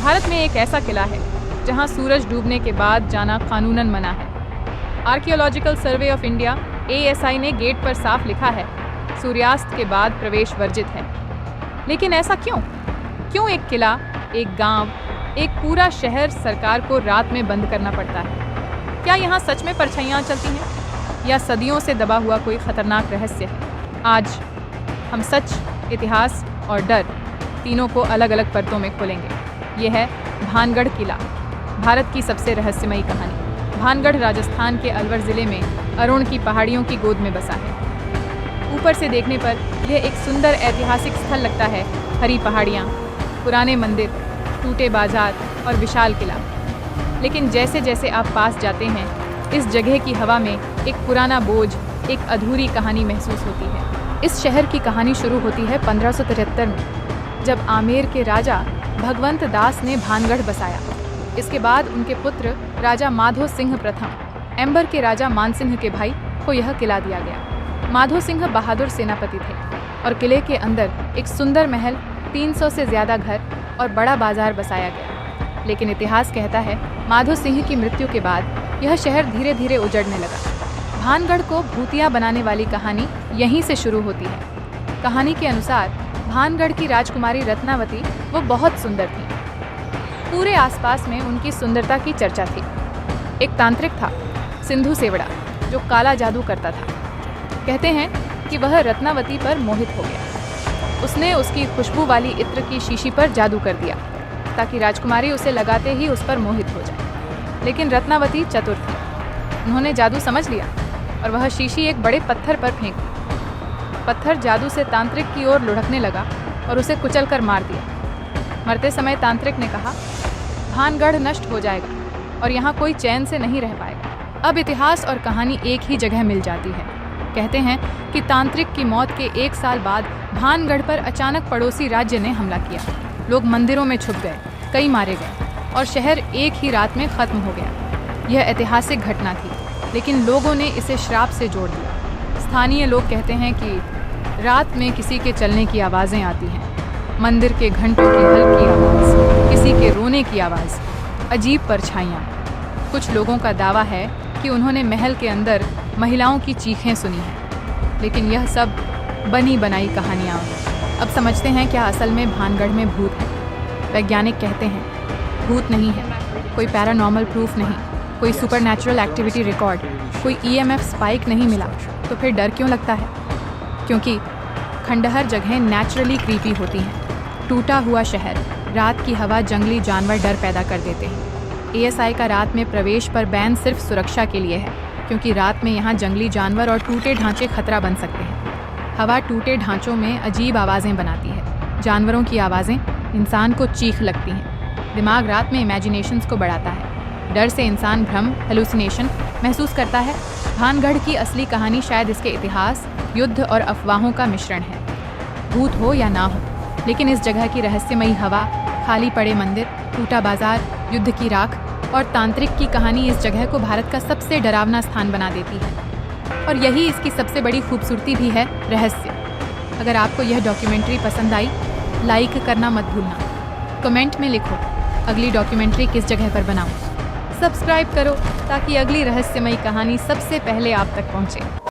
भारत में एक ऐसा किला है जहां सूरज डूबने के बाद जाना कानूनन मना है। Archaeological survey of India ASI ने गेट पर साफ लिखा है, सूर्यास्त के बाद प्रवेश वर्जित है। लेकिन ऐसा क्यों? क्यों एक किला, एक गांव, एक पूरा शहर सरकार को रात में बंद करना पड़ता है? क्या यहाँ सच में परछाइयाँ चलती हैं या सदियों से दबा हुआ कोई खतरनाक रहस्य है? आज हम सच, इतिहास और डर तीनों को अलग अलग परतों में खोलेंगे। यह है भानगढ़ किला, भारत की सबसे रहस्यमयी कहानी। भानगढ़ राजस्थान के अलवर ज़िले में अरुण की पहाड़ियों की गोद में बसा है। ऊपर से देखने पर यह एक सुंदर ऐतिहासिक स्थल लगता है। हरी पहाड़ियाँ, पुराने मंदिर, टूटे बाजार और विशाल किला। लेकिन जैसे जैसे आप पास जाते हैं, इस जगह की हवा में एक पुराना बोझ, एक अधूरी कहानी महसूस होती है। इस शहर की कहानी शुरू होती है 1573 में, जब आमेर के राजा भगवंत दास ने भानगढ़ बसाया। इसके बाद उनके पुत्र राजा माधो सिंह प्रथम, एम्बर के राजा मानसिंह के भाई, को यह किला दिया गया। माधो सिंह बहादुर सेनापति थे और किले के अंदर एक सुंदर महल, 300 से ज़्यादा घर और बड़ा बाजार बसाया गया। लेकिन इतिहास कहता है, माधो सिंह की मृत्यु के बाद यह शहर धीरे धीरे उजड़ने लगा। भानगढ़ को भूतिया बनाने वाली कहानी यहीं से शुरू होती है। कहानी के अनुसार भानगढ़ की राजकुमारी रत्नावती वो बहुत सुंदर थी। पूरे आसपास में उनकी सुंदरता की चर्चा थी। एक तांत्रिक था, सिंधु सेवड़ा, जो काला जादू करता था। कहते हैं कि वह रत्नावती पर मोहित हो गया। उसने उसकी खुशबू वाली इत्र की शीशी पर जादू कर दिया ताकि राजकुमारी उसे लगाते ही उस पर मोहित हो जाए। लेकिन रत्नावती चतुर थी, उन्होंने जादू समझ लिया और वह शीशी एक बड़े पत्थर पर फेंक दी। पत्थर जादू से तांत्रिक की ओर लुढ़कने लगा और उसे कुचल कर मार दिया। मरते समय तांत्रिक ने कहा, भानगढ़ नष्ट हो जाएगा और यहाँ कोई चैन से नहीं रह पाएगा। अब इतिहास और कहानी एक ही जगह मिल जाती है। कहते हैं कि तांत्रिक की मौत के 1 साल बाद भानगढ़ पर अचानक पड़ोसी राज्य ने हमला किया। लोग मंदिरों में छुप गए, कई मारे गए और शहर एक ही रात में खत्म हो गया। यह ऐतिहासिक घटना थी, लेकिन लोगों ने इसे श्राप से जोड़ दिया। स्थानीय लोग कहते हैं कि रात में किसी के चलने की आवाज़ें आती हैं, मंदिर के घंटों की हल्की आवाज़, किसी के रोने की आवाज़, अजीब परछाइयाँ। कुछ लोगों का दावा है कि उन्होंने महल के अंदर महिलाओं की चीखें सुनी हैं। लेकिन यह सब बनी बनाई कहानियाँ। अब समझते हैं क्या असल में भानगढ़ में भूत है। वैज्ञानिक कहते हैं भूत नहीं है, कोई पैरानॉर्मल प्रूफ नहीं, कोई सुपरनैचुरल एक्टिविटी रिकॉर्ड, कोई EMF स्पाइक नहीं मिला। तो फिर डर क्यों लगता है? क्योंकि खंडहर जगहें नेचुरली क्रीपी होती हैं। टूटा हुआ शहर, रात की हवा, जंगली जानवर डर पैदा कर देते हैं। ASI का रात में प्रवेश पर बैन सिर्फ सुरक्षा के लिए है, क्योंकि रात में यहाँ जंगली जानवर और टूटे ढांचे खतरा बन सकते हैं। हवा टूटे ढांचों में अजीब आवाज़ें बनाती है। जानवरों की आवाज़ें इंसान को चीख लगती हैं। दिमाग रात में इमेजिनेशंस को बढ़ाता है। डर से इंसान भ्रम, हेलुसिनेशन महसूस करता है। भानगढ़ की असली कहानी शायद इसके इतिहास, युद्ध और अफवाहों का मिश्रण है। भूत हो या ना हो, लेकिन इस जगह की रहस्यमयी हवा, खाली पड़े मंदिर, टूटा बाजार, युद्ध की राख और तांत्रिक की कहानी इस जगह को भारत का सबसे डरावना स्थान बना देती है। और यही इसकी सबसे बड़ी खूबसूरती भी है, रहस्य। अगर आपको यह डॉक्यूमेंट्री पसंद आई, लाइक करना मत भूलना। कमेंट में लिखो अगली डॉक्यूमेंट्री किस जगह पर बनाऊं। सब्सक्राइब करो ताकि अगली रहस्यमयी कहानी सबसे पहले आप तक पहुंचे।